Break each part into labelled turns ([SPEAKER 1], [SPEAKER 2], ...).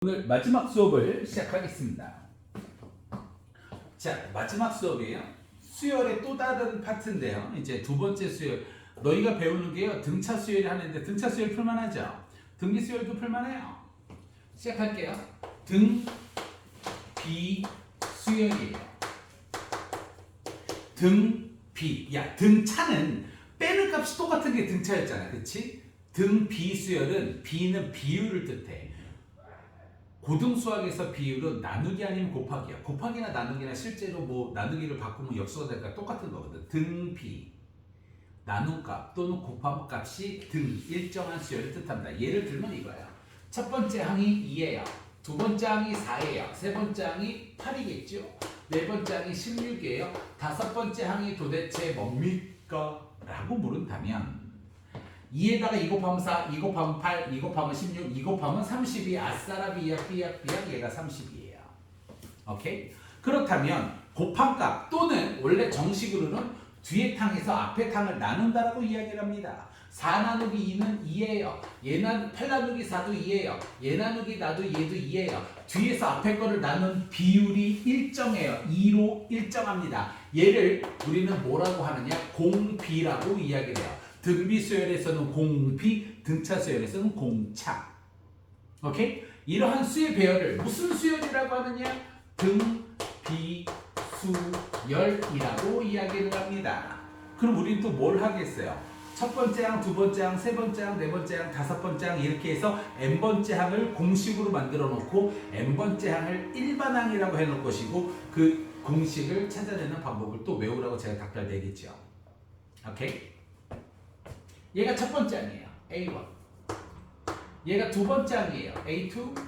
[SPEAKER 1] 오늘 마지막 수업을 시작하겠습니다. 자, 마지막 수업이에요. 수열의 또 다른 파트인데요. 이제 두 번째 수열. 너희가 배우는 게요. 등차 수열이 하는데 등차 수열 풀만하죠? 등비 수열도 풀만해요. 시작할게요. 등, 비, 수열이에요. 등, 비. 야, 등차는 빼는 값이 똑같은 게 등차였잖아. 그치? 등, 비, 수열은 비는 비율을 뜻해. 고등수학에서 비율은 나누기 아니면 곱하기야. 곱하기나 나누기나 실제로 뭐 나누기를 바꾸면 역수가 될까 똑같은 거거든. 등비 나눈값 또는 곱함 값이 등 일정한 수열을 뜻합니다. 예를 들면 이거야. 첫 번째 항이 2예요. 두 번째 항이 4예요. 세 번째 항이 8이겠죠. 네 번째 항이 16이에요. 다섯 번째 항이 도대체 뭡니까? 라고 물은다면 2에다가 2 곱하면 4, 2 곱하면 8, 2 곱하면 16, 2 곱하면 32, 아싸라 비약 얘가 30이에요. 오케이? 그렇다면 곱함값 또는 원래 정식으로는 뒤에 탕에서 앞에 탕을 나눈다라고 이야기를 합니다. 4 나누기 2는 2예요. 8 나누기 4도 2예요. 얘 나누기 나도 얘도 2예요. 뒤에서 앞에 거를 나눈 비율이 일정해요. 2로 일정합니다. 얘를 우리는 뭐라고 하느냐? 공비라고 이야기를 해요. 등비 수열에서는 공비, 등차 수열에서는 공차. 오케이? 이러한 수의 배열을 무슨 수열이라고 하느냐? 등비 수열이라고 이야기를 합니다. 그럼 우리는 또 뭘 하겠어요? 첫 번째 항, 두 번째 항, 세 번째 항, 네 번째 항, 다섯 번째 항 이렇게 해서 n번째 항을 공식으로 만들어 놓고 n번째 항을 일반항이라고 해놓을 것이고 그 공식을 찾아내는 방법을 또 외우라고 제가 답변 되겠죠. 오케이? 얘가 첫 번째 항이에요. A1. 얘가 두 번째 항이에요. A2.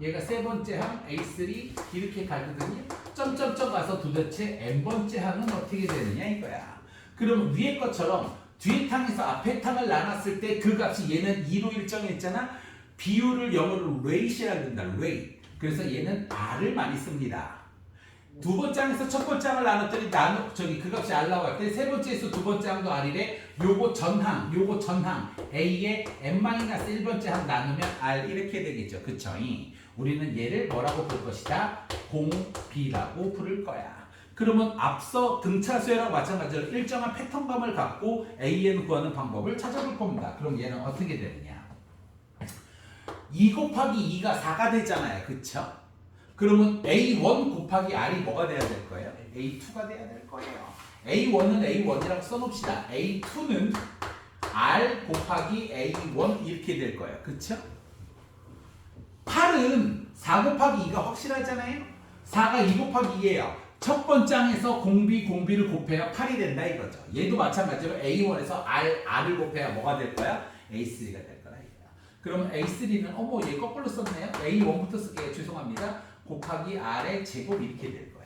[SPEAKER 1] 얘가 세 번째 항 A3 이렇게 가거든요. 점점점 가서 도대체 n번째 항은 어떻게 되느냐 이거야. 그럼 위에 것처럼 뒤에 탕에서 앞에 탕을 나눴을 때 그 값이 얘는 2로 일정했잖아. 비율을 영어로 rate이라고 한다. rate. 그래서 얘는 r을 많이 씁니다. 두 번째 항에서 첫 번째 항을 나눴더니 그 값이 r 나올 때 세 번째에서 두 번째 항도 r이래. 요거 전항 A의 n-1번째 항 나누면 r 이렇게 되겠죠. 그쵸? 우리는 얘를 뭐라고 부를 것이다? 공비라고 부를 거야. 그러면 앞서 등차 수열하고 마찬가지로 일정한 패턴감을 갖고 AN 구하는 방법을 찾아볼 겁니다. 그럼 얘는 어떻게 되느냐? 2 곱하기 2가 4가 되잖아요. 그쵸? 그러면 A1 곱하기 R이 뭐가 돼야 될 거예요? A2가 돼야 될 거예요. A1은 A1이라고 써놓읍시다. A2는 R 곱하기 A1 이렇게 될 거예요. 그쵸? 8은 4 곱하기 2가 확실하잖아요? 4가 2 곱하기 2예요. 첫 번째 항에서 공비를 곱해야 8이 된다 이거죠. 얘도 마찬가지로 A1에서 R을 곱해야 뭐가 될 거야? A3가 될 거라 이거야. 그럼 A3는 어머 얘 거꾸로 썼네요. A1부터 쓸게요. 죄송합니다. 곱하기 R의 제곱 이렇게 될 거야.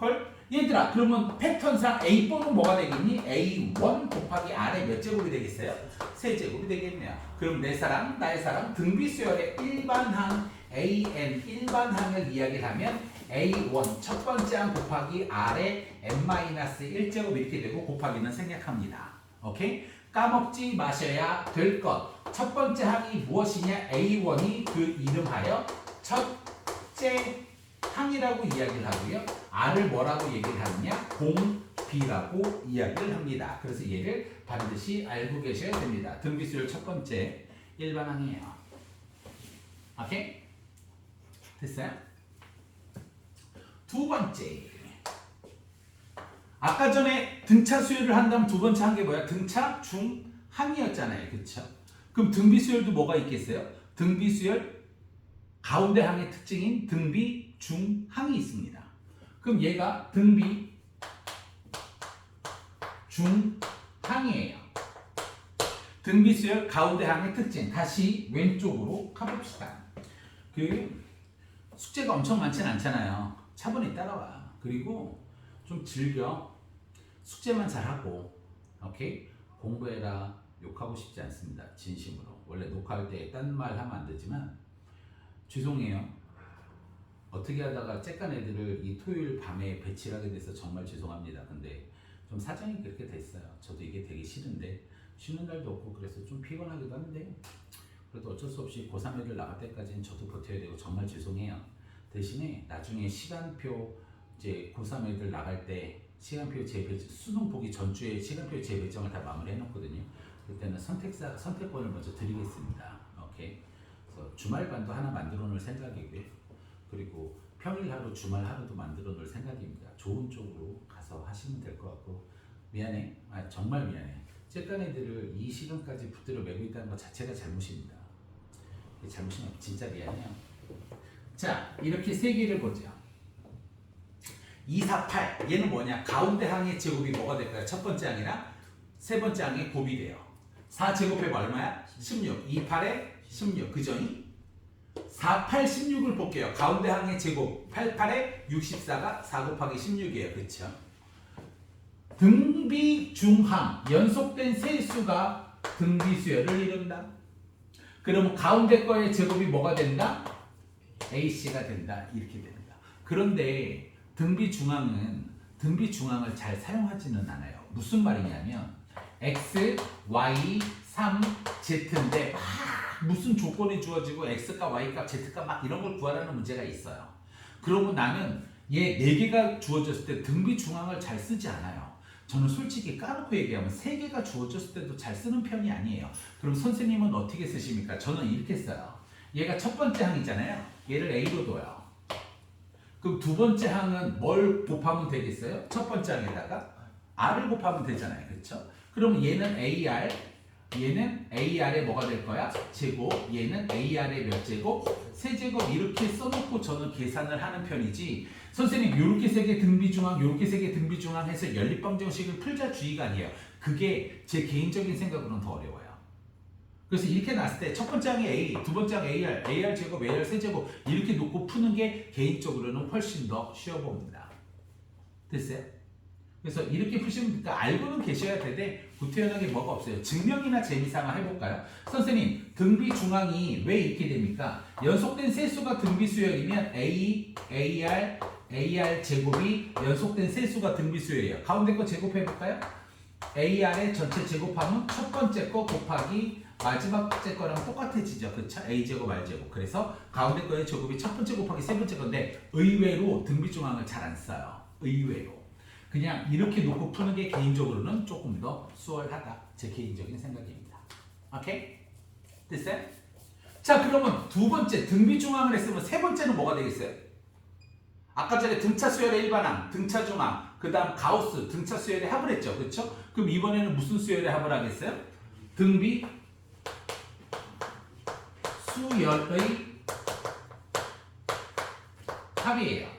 [SPEAKER 1] 헐? 얘들아 그러면 패턴상 A4는 뭐가 되겠니? A1 곱하기 R의 몇 제곱이 되겠어요? 세제곱이 되겠네요. 그럼 내 사랑 나의 사랑 등비 수열의 일반항 AN 일반항을 이야기하면 A1 첫 번째 항 곱하기 R의 n-1제곱 이렇게 되고 곱하기는 생략합니다. 오케이? 까먹지 마셔야 될 것. 첫 번째 항이 무엇이냐? A1이 그 이름하여 첫째 항이라고 이야기를 하고요. R을 뭐라고 얘기를 하느냐? 공비라고 이야기를 합니다. 그래서 얘를 반드시 알고 계셔야 됩니다. 등비수열 첫 번째 일반항이에요. 오케이? 됐어요? 두 번째. 아까 전에 등차 수열을 한다면 두 번째 한 게 뭐야? 등차 중항이었잖아요. 그쵸? 그럼 등비 수열도 뭐가 있겠어요? 등비 수열 가운데 항의 특징인 등비 중항이 있습니다. 그럼 얘가 등비 중항이에요. 등비 수열 가운데 항의 특징. 다시 왼쪽으로 가봅시다. 그 숙제가 엄청 많진 않잖아요. 차분히 따라와. 그리고 좀 즐겨. 숙제만 잘하고. 오케이? 공부해라. 욕하고 싶지 않습니다. 진심으로. 원래 녹화할 때 딴 말 하면 안 되지만 죄송해요. 어떻게 하다가 쬐깐 애들을 이 토요일 밤에 배치를 하게 돼서 정말 죄송합니다. 근데 좀 사정이 그렇게 됐어요. 저도 이게 되게 싫은데 쉬는 날도 없고 그래서 좀 피곤하기도 한데 그래도 어쩔 수 없이 고3 애들 나갈 때까지는 저도 버텨야 되고 정말 죄송해요. 대신에 나중에 시간표 이제 고3 애들 나갈 때 시간표 재배정 수능 보기 전주에 시간표 재배정을 다 마무리해 놓거든요. 그때는 선택권을 먼저 드리겠습니다. 오케이. 그래서 주말반도 하나 만들어 놓을 생각이고요. 그리고 평일 하루 주말 하루도 만들어 놓을 생각입니다. 좋은 쪽으로 가서 하시면 될 것 같고 미안해. 정말 미안해. 쬐깐 애들을 이 시간까지 붙들어 매고 있다는 것 자체가 잘못입니다. 잘못이면 진짜 미안해요. 자, 이렇게 세 개를 보죠. 2, 4, 8 얘는 뭐냐? 가운데 항의 제곱이 뭐가 될까요? 첫 번째 항이랑 세 번째 항의 곱이 돼요. 4 제곱해면 얼마야? 16. 2, 8에 16. 그죠? 4, 8, 16을 볼게요. 가운데 항의 제곱 8, 8에 64가 4 곱하기 16이에요. 그렇죠? 등비중항 연속된 세수가 등비수열을 이룬다. 그러면 가운데 거의 제곱이 뭐가 된다? AC가 된다. 이렇게 됩니다. 그런데 등비중항을 잘 사용하지는 않아요. 무슨 말이냐면 X, Y, 3, Z인데 막 무슨 조건이 주어지고 X값, Y값, Z값 막 이런 걸 구하라는 문제가 있어요. 그러면 나는 얘 4개가 주어졌을 때 등비중항을 잘 쓰지 않아요. 저는 솔직히 까놓고 얘기하면 3개가 주어졌을 때도 잘 쓰는 편이 아니에요. 그럼 선생님은 어떻게 쓰십니까? 저는 이렇게 써요. 얘가 첫 번째 항이잖아요. 얘를 A로 둬요. 그럼 두 번째 항은 뭘 곱하면 되겠어요? 첫 번째 항에다가 R을 곱하면 되잖아요. 그렇죠? 그럼 얘는 AR, 얘는 AR에 뭐가 될 거야? 제곱, 얘는 AR에 몇 제곱? 세제곱 이렇게 써놓고 저는 계산을 하는 편이지 선생님 요렇게 세 개 등비중항 요렇게 세 개 등비중항 해서 연립방정식을 풀자 주의가 아니에요. 그게 제 개인적인 생각으로는 더 어려워요. 그래서 이렇게 놨을 때 첫 번째 항이 A, 두 번째 항 AR, AR 제곱, AR 세제곱 이렇게 놓고 푸는 게 개인적으로는 훨씬 더 쉬워 봅니다. 됐어요? 그래서 이렇게 푸시면 그러니까 알고는 계셔야 되는데 구태연하게 뭐가 없어요. 증명이나 재미삼아 해볼까요? 선생님 등비중항이 왜 이렇게 됩니까? 연속된 세수가 등비수열이면 A, AR, AR 제곱이 연속된 세수가 등비수열이에요. 가운데 거 제곱해볼까요? AR의 전체 제곱하면 첫 번째 거 곱하기 마지막 번째 거랑 똑같아지죠. 그렇죠? A제곱, R제곱. 그래서 가운데 거의 제곱이 첫 번째 곱하기 세 번째 건데 의외로 등비중항을 잘 안 써요. 의외로. 그냥 이렇게 놓고 푸는 게 개인적으로는 조금 더 수월하다. 제 개인적인 생각입니다. 오케이? 됐어요? 자, 그러면 두 번째 등비중항을 했으면 세 번째는 뭐가 되겠어요? 아까 전에 등차수열의 일반항, 등차중항, 그 다음 가우스, 등차수열의 합을 했죠. 그렇죠? 그럼 이번에는 무슨 수열의 합을 하겠어요? 등비 수열의 합이에요.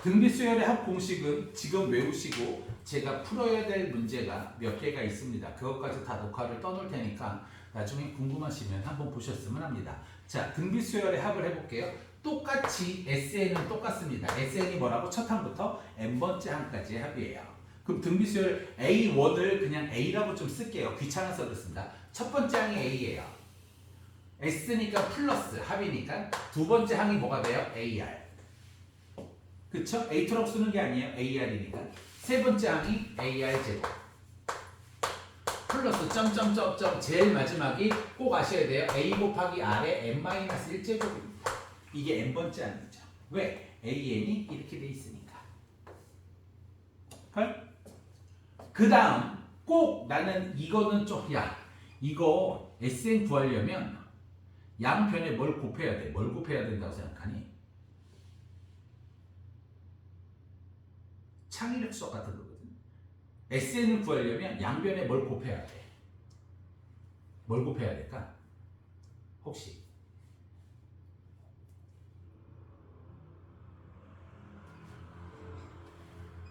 [SPEAKER 1] 등비수열의 합 공식은 지금 외우시고 제가 풀어야 될 문제가 몇 개가 있습니다. 그것까지 다 녹화를 떠놓을 테니까 나중에 궁금하시면 한번 보셨으면 합니다. 자, 등비수열의 합을 해볼게요. 똑같이 SN은 똑같습니다. SN이 뭐라고? 첫 항부터 n번째 항까지의 합이에요. 그럼 등비수열 A1을 그냥 A라고 좀 쓸게요. 귀찮아서 그렇습니다. 첫 번째 항이 A예요. S니까 플러스 합이니까 두 번째 항이 뭐가 돼요? AR. 그쵸? A처럼 쓰는 게 아니에요. AR이니까. 세 번째 항이 AR 제곱. 플러스 점점점점 제일 마지막이 꼭 아셔야 돼요. A 곱하기 R의 n-1제곱입니다. 이게 n번째 항이죠. 왜? AN이 이렇게 돼 있으니까. 그 다음 꼭 나는 이거는 좀 이거 SN 구하려면 양변에 뭘 곱해야 돼? 뭘 곱해야 된다고 생각하니? 창의력 수업 같은 거거든. SN을 구하려면 양변에 뭘 곱해야 돼? 뭘 곱해야 될까? 혹시?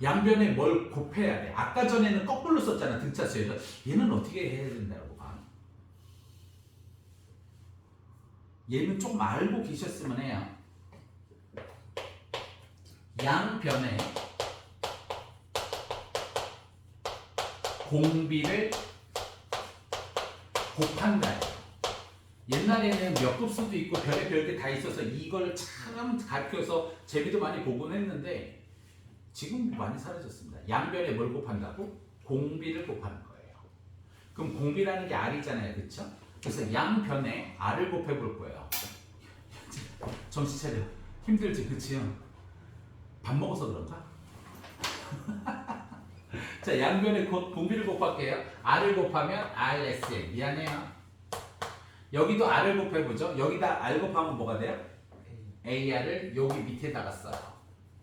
[SPEAKER 1] 양변에 뭘 곱해야 돼? 아까 전에는 거꾸로 썼잖아. 등차수에서. 얘는 어떻게 해야 된다고 봐? 얘는 좀 알고 계셨으면 해요. 양변에 공비를 곱한다. 옛날에는 몇 급수도 있고 별의별 게 다 있어서 이걸 참 가르쳐서 재미도 많이 보곤 했는데 지금 많이 사라졌습니다. 양변에 뭘 곱한다고? 공비를 곱하는 거예요. 그럼 공비라는 게 R이잖아요. 그쵸? 그래서 양변에 r을 곱해볼 거예요. 정신 차려. 힘들지, 그치요? 밥 먹어서 그런가? 자, 양변에 공비를 곱할게요. r을 곱하면 rsn. 미안해요. 여기도 r을 곱해보죠. 여기다 r 곱하면 뭐가 돼요? ar을 여기 밑에다가 써요.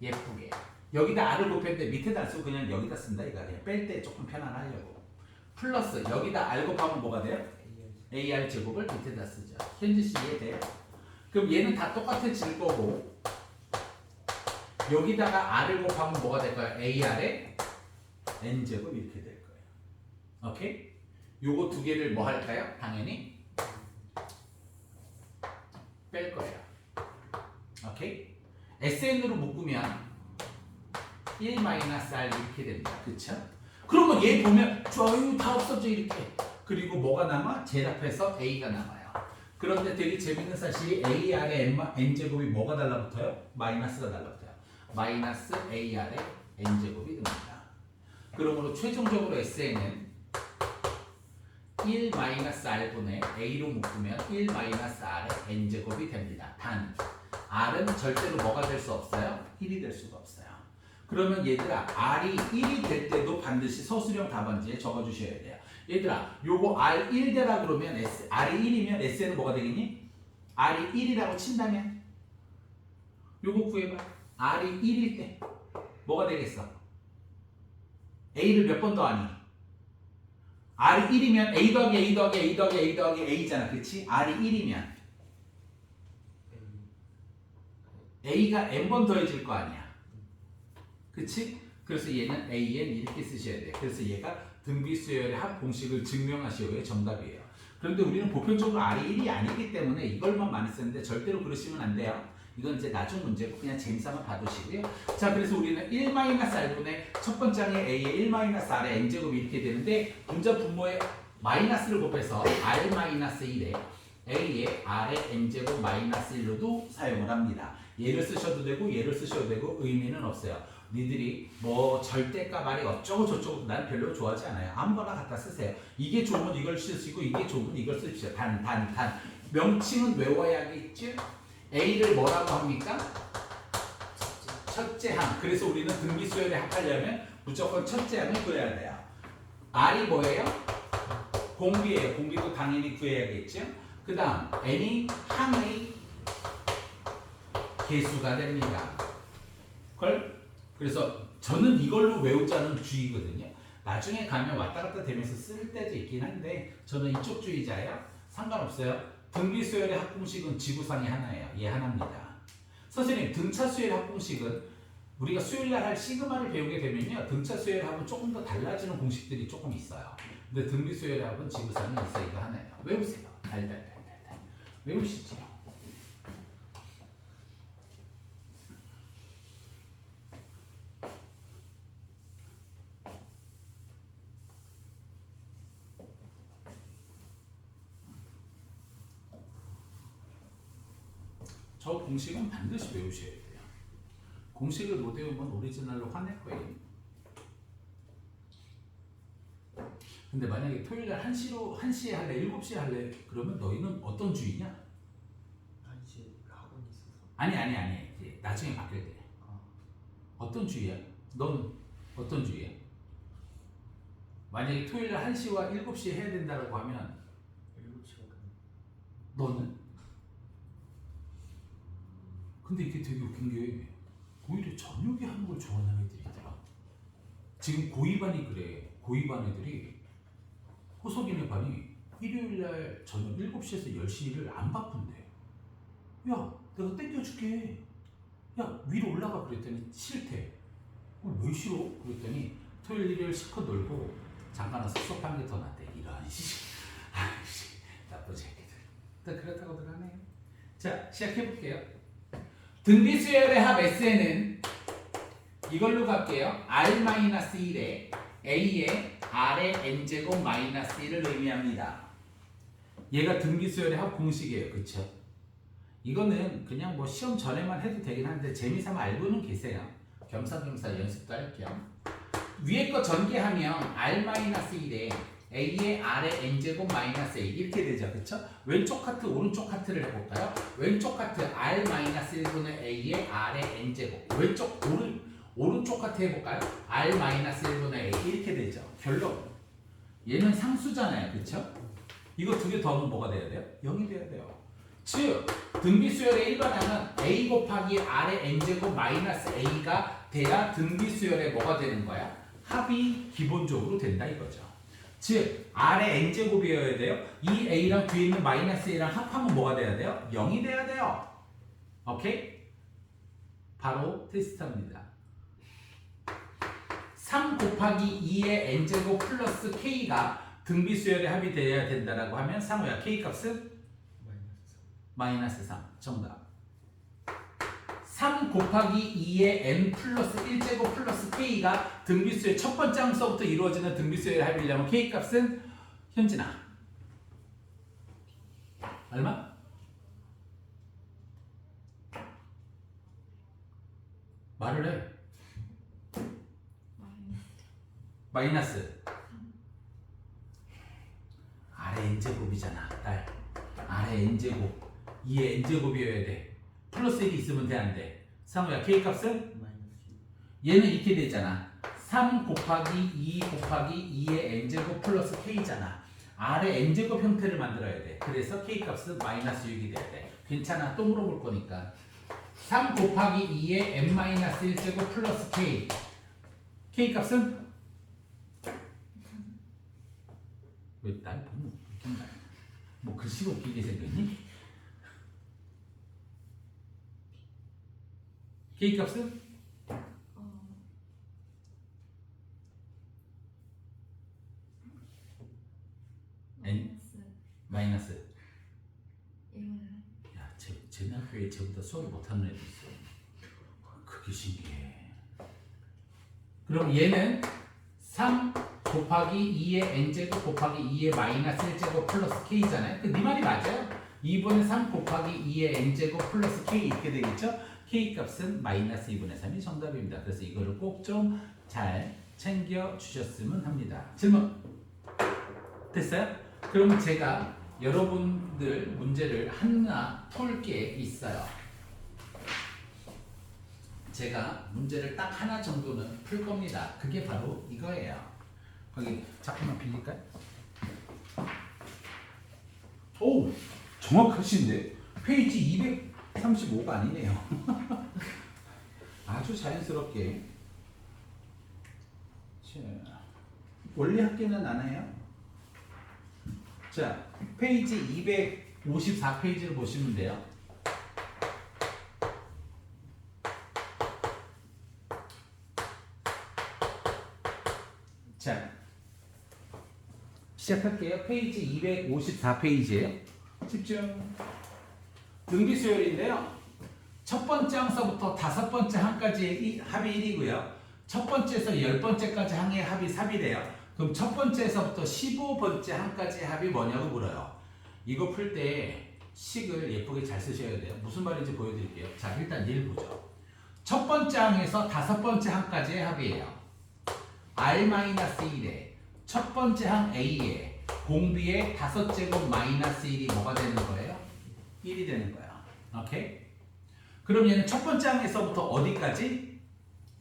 [SPEAKER 1] 예쁘게. 여기다 r을 곱했는데 밑에다 안 쓰고 그냥 여기다 쓴다 이거 아니야. 뺄 때 조금 편안하려고. 플러스 여기다 r 곱하면 뭐가 돼요? ar 제곱을 밑에다 쓰죠. 현지 씨 이해돼요? 그럼 얘는 다 똑같아질 거고 여기다가 r을 곱하면 뭐가 될까요? ar에 n제곱 이렇게 될 거예요. 오케이? 요거 두 개를 뭐 할까요? 당연히 뺄 거예요. 오케이? SN으로 묶으면 1-R 이렇게 됩니다. 그쵸? 그러면 얘 보면 저유 다 없어져 이렇게. 그리고 뭐가 남아? 제곱해서 A가 남아요. 그런데 되게 재밌는 사실이 AR에 N제곱이 뭐가 달라붙어요? 마이너스가 달라붙어요. 마이너스 AR에 N제곱이 됩니다. 그러므로 최종적으로 SN은 1-R분의 A로 묶으면 1-R의 N제곱이 됩니다. 단 R은 절대로 뭐가 될 수 없어요? 1이 될 수가 없어요. 그러면 얘들아 R이 1이 될 때도 반드시 서술형 답안지에 적어주셔야 돼요. 얘들아 요거 R1 되라 그러면 R이 1이면 SN은 뭐가 되겠니? R이 1이라고 친다면 요거 구해봐. R이 1일 때 뭐가 되겠어? A를 몇 번 더하니? R이 1이면 A 더하기 A 더하기 A 더하기 A 더하기 A잖아. 그치? R이 1이면 A가 N번 더해질 거 아니야. 그치? 그래서 얘는 AN 이렇게 쓰셔야 돼. 그래서 얘가 등비수열의 합 공식을 증명하시오의 정답이에요. 그런데 우리는 보편적으로 R이 1이 아니기 때문에 이걸만 많이 쓰는데 절대로 그러시면 안 돼요. 이건 이제 나중 문제고 그냥 재미삼아 봐두시고요. 자, 그래서 우리는 1-R분의 첫 번째 항의 A의 1-R의 N제곱이 이렇게 되는데 분자 분모에 마이너스를 곱해서 R-1에 A의 R의 N제곱 마이너스 1로도 사용을 합니다. 얘를 쓰셔도 되고 얘를 쓰셔도 되고 의미는 없어요. 니들이 뭐 절대값 R이 어쩌고 저쩌고 난 별로 좋아하지 않아요. 아무거나 갖다 쓰세요. 이게 좋으면 이걸 쓰시고 이게 좋으면 이걸 쓰십시오. 단. 명칭은 외워야겠죠? A를 뭐라고 합니까? 첫째 항. 그래서 우리는 등비수열에 합하려면 무조건 첫째 항을 구해야 돼요. R이 뭐예요? 공비예요. 공비도 당연히 구해야겠죠? 그 다음 N이 항의 개수가 됩니다. 그래서 저는 이걸로 외우자는 주의거든요. 나중에 가면 왔다 갔다 되면서 쓸 때도 있긴 한데 저는 이쪽 주의자예요. 상관없어요. 등비수열의 합공식은 지구상에 하나예요. 얘 하나입니다. 선생님 등차 수열의 합공식은 우리가 수요일날 할 시그마를 배우게 되면요. 등차 수열의 합은 조금 더 달라지는 공식들이 조금 있어요. 근데 등비수열의 합은 지구상에 있어 이거 하나예요. 외우세요. 달달달달달. 외우시죠. 저 공식은 반드시 외우셔야 돼요. 공식을 못 외우면 오리지널로 화낼 거예요. 근데 만약에 토요일날 1시에 할래, 7시에 할래 그러면 너희는 어떤 주의냐?
[SPEAKER 2] 1시에 학원이 있어서.
[SPEAKER 1] 아니 이제 나중에 바뀔 때. 어떤 주의야? 넌 어떤 주의야? 만약에 토요일날 1시와 7시에 해야 된다고 하면
[SPEAKER 2] 7시가
[SPEAKER 1] 너는? 근데 이게 되게 웃긴 게 오히려 저녁에 하는 걸 좋아하는 애들이 있더라. 지금 고2반이 그래. 고2반 애들이 호석이네 반이 일요일날 저녁 7시에서 10시를 안 바쁜대. 야 내가 땡겨줄게. 야 위로 올라가 그랬더니 싫대. 왜 싫어? 그랬더니 토요일 일요일 실컷 놀고 잠깐 와서 수업하는 게 더 낫대. 이런 아이씨 나쁜 새끼들. 일단 그렇다고들 하네요. 자 시작해볼게요. 등비수열의 합 SN은 이걸로 갈게요. R-1에 A의 R의 N제곱 마이너스 1을 의미합니다. 얘가 등비수열의 합 공식이에요. 그쵸? 이거는 그냥 뭐 시험 전에만 해도 되긴 한데 재미삼아 알고는 계세요. 겸사겸사 연습도 할 겸. 위에 거 전개하면 R-1에 A의 R의 N제곱 마이너스 A 이렇게 되죠. 그쵸? 왼쪽 카트 오른쪽 카트를 해볼까요? 왼쪽 카트 R 마이너스 1분의 A의 R의 N제곱 오른쪽 카트 해볼까요? R 마이너스 1분의 A 이렇게 되죠. 결론 얘는 상수잖아요. 그쵸? 이거 두 개 더하면 뭐가 돼야 돼요? 0이 돼야 돼요. 즉 등비수열의 일반항은 A 곱하기 R의 N제곱 마이너스 A가 돼야 등비수열의 뭐가 되는 거야? 합이 기본적으로 된다 이거죠. 즉 R의 N제곱이어야 돼요. 이 A랑 뒤에 있는 마이너스 A랑 합하면 뭐가 돼야 돼요? 0이 돼야 돼요. 오케이? 바로 테스트합니다. 3 곱하기 2의 N제곱 플러스 K가 등비수열의 합이 돼야 된다라고 하면 상호야 K 값은? 마이너스 3 정답. 3 곱하기 2의 n 플러스 1제곱 플러스 k가 등비수의 첫 번째 함수부터 이루어지는 등비수의 합이려면 k 값은 현진아 얼마? 말을 해. 마이너스 아래 n제곱이잖아. 딸 아래 n제곱 2의 n제곱이어야 돼. 플러스 1이 있으면 돼 안 돼? 상호야 k 값은? 얘는 이렇게 되잖아. 3 곱하기 2 곱하기 2의 n제곱 플러스 k잖아. R의 n제곱 형태를 만들어야 돼. 그래서 k 값은 마이너스 6이 돼야 돼. 괜찮아. 또 물어볼 거니까. 3 곱하기 2의 n 마이너스 1제곱 플러스 k 값은? 왜 날 보면 웃긴다. 뭐 글씨가 웃기게 생겼니? k 값은? n 마이너스. 야, 쟤네 학교에 쟤보다 수업을 못하는 애도 있어. 그게 신기해. 그럼 얘는 3 곱하기 2의 n제곱 곱하기 2의 마이너스 1제곱 플러스 k잖아요. 네 말이 맞아요. 2분의 3 곱하기 2의 n제곱 플러스 k 이렇게 되겠죠? k 값은 마이너스 2분의 3이 정답입니다. 그래서 이거를 꼭 좀 잘 챙겨 주셨으면 합니다. 질문 됐어요? 그럼 제가 여러분들 문제를 하나 풀 게 있어요. 제가 문제를 딱 하나 정도는 풀 겁니다. 그게 바로 이거예요. 거기 잠깐만 빌릴까요? 오! 정확하신데? 페이지 235가 아니네요. 아주 자연스럽게. 자, 원리 합계는 안 해요? 자, 페이지 254페이지를 보시면 돼요. 자, 시작할게요. 페이지 254페이지예요. 집중. 등비수열인데요. 첫 번째 항서부터 다섯 번째 항까지의 합이 1이고요. 첫 번째에서 10번째까지 항의 합이 3이래요. 그럼 첫 번째에서부터 15번째 항까지의 합이 뭐냐고 물어요. 이거 풀 때 식을 예쁘게 잘 쓰셔야 돼요. 무슨 말인지 보여드릴게요. 자, 일단 1 보죠. 첫 번째 항에서 다섯 번째 항까지의 합이에요. R-1에 첫 번째 항 A에 공비의 5제곱 마이너스 1이 뭐가 되는 거예요? 1이 되는 거예요. 오케이? 그럼 얘는 첫 번째 항에서부터 어디까지?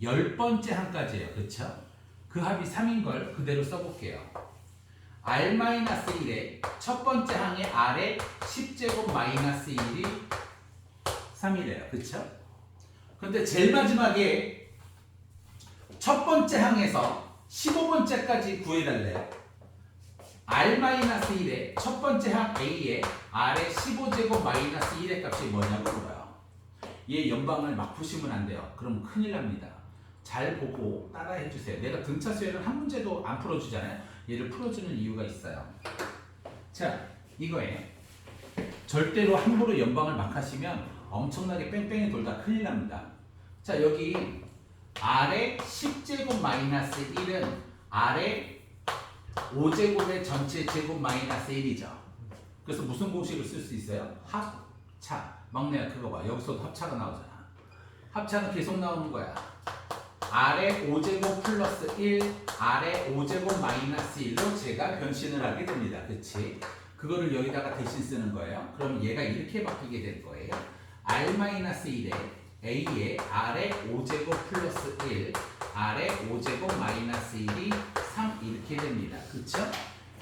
[SPEAKER 1] 10번째 항까지예요. 그쵸? 그 합이 3인 걸 그대로 써볼게요. R-1에 첫 번째 항의 R에 10제곱 마이너스 1이 3이래요. 그쵸? 근데 제일 마지막에 첫 번째 항에서 15번째까지 구해달래요. R-1에 첫 번째 항 A에 R의 15제곱 마이너스 1의 값이 뭐냐고 물어요. 얘 연방을 막 푸시면 안 돼요. 그럼 큰일 납니다. 잘 보고 따라해 주세요. 내가 등차 수열을 한 문제도 안 풀어주잖아요. 얘를 풀어주는 이유가 있어요. 자, 이거예요. 절대로 함부로 연방을 막 하시면 엄청나게 뺑뺑이 돌다 큰일 납니다. 자, 여기 R의 10제곱 마이너스 1은 R의 5제곱의 전체 제곱 마이너스 1이죠. 그래서 무슨 공식을 쓸 수 있어요? 합차. 막내야 그거 봐. 여기서도 합차가 나오잖아. 합차는 계속 나오는 거야. 아래 5제곱 플러스 1 아래 5제곱 마이너스 1로 제가 변신을 하게 됩니다. 그치? 그거를 여기다가 대신 쓰는 거예요. 그럼 얘가 이렇게 바뀌게 될 거예요. r-1에 a에 아래 5제곱 플러스 1 아래 5제곱 마이너스 1이 3 이렇게 됩니다. 그쵸?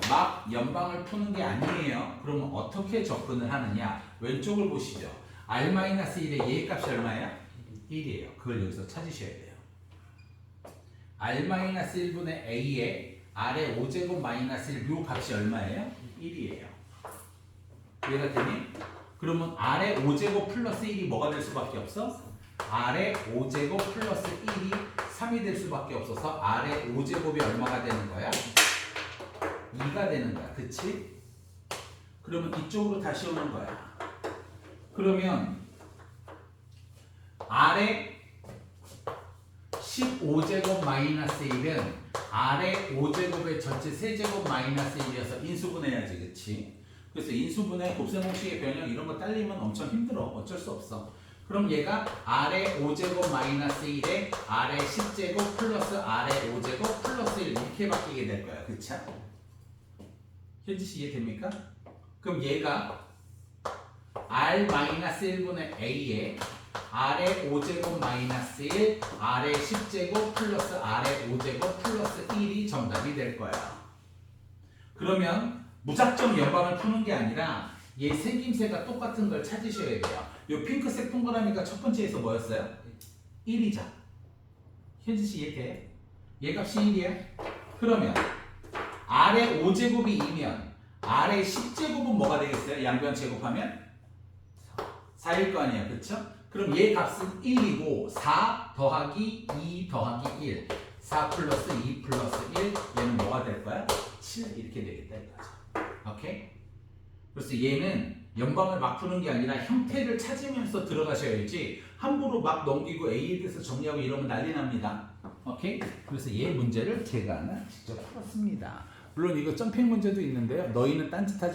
[SPEAKER 1] 막 연방을 푸는 게 아니에요. 그러면 어떻게 접근을 하느냐? 왼쪽을 보시죠. r-1의 얘 값이 얼마예요? 1이에요. 그걸 여기서 찾으셔야 돼요. r-1분의 a의 아래 5제곱 마이너스 1 요 값이 얼마예요? 1이에요. 이해가 되니? 그러면 아래 5제곱 플러스 1이 뭐가 될 수밖에 없어? 아래 5제곱 플러스 1이 3이 될 수밖에 없어서 아래 5제곱이 얼마가 되는 거야? 2가 되는 거야. 그치? 그러면 이쪽으로 다시 오는 거야. 그러면 아래 15제곱 마이너스 1은 아래 5제곱의 전체 세제곱 마이너스 1이어서 인수분해야지. 그치? 그래서 인수분해, 곱셈공식의 변형 이런 거 딸리면 엄청 힘들어. 어쩔 수 없어. 그럼 얘가 아래 5제곱 마이너스 1에 아래 10제곱 플러스 아래 5제곱 플러스 1 이렇게 바뀌게 될 거야. 그치? 현지씨 이해됩니까? 그럼 얘가 r-1분의 a에 아래 5제곱 마이너스 1 아래 10제곱 플러스 아래 5제곱 플러스 1이 정답이 될 거야. 그러면 무작정 연방을 푸는 게 아니라 얘 생김새가 똑같은 걸 찾으셔야 돼요. 요 핑크색 동그라미가 첫 번째에서 뭐였어요? 1이죠. 현지씨 이해돼? 얘 값이 1이야. 그러면 아래 5제곱이 2면 아래 10제곱은 뭐가 되겠어요? 양변 제곱하면 4일 거 아니야. 그쵸? 그럼 얘 값은 1이고 4 더하기 2 더하기 1 4 플러스 2 플러스 1 얘는 뭐가 될 거야? 7 이렇게 되겠다 이거죠. 오케이? 그래서 얘는 연방을 막 푸는 게 아니라 형태를 찾으면서 들어가셔야지 함부로 막 넘기고 A에 대해서 정리하고 이러면 난리 납니다. 오케이? 그래서 얘 문제를 제가 하나 직접 풀었습니다. 물론 이거 점핑 문제도 있는데요. 너희는 딴짓하지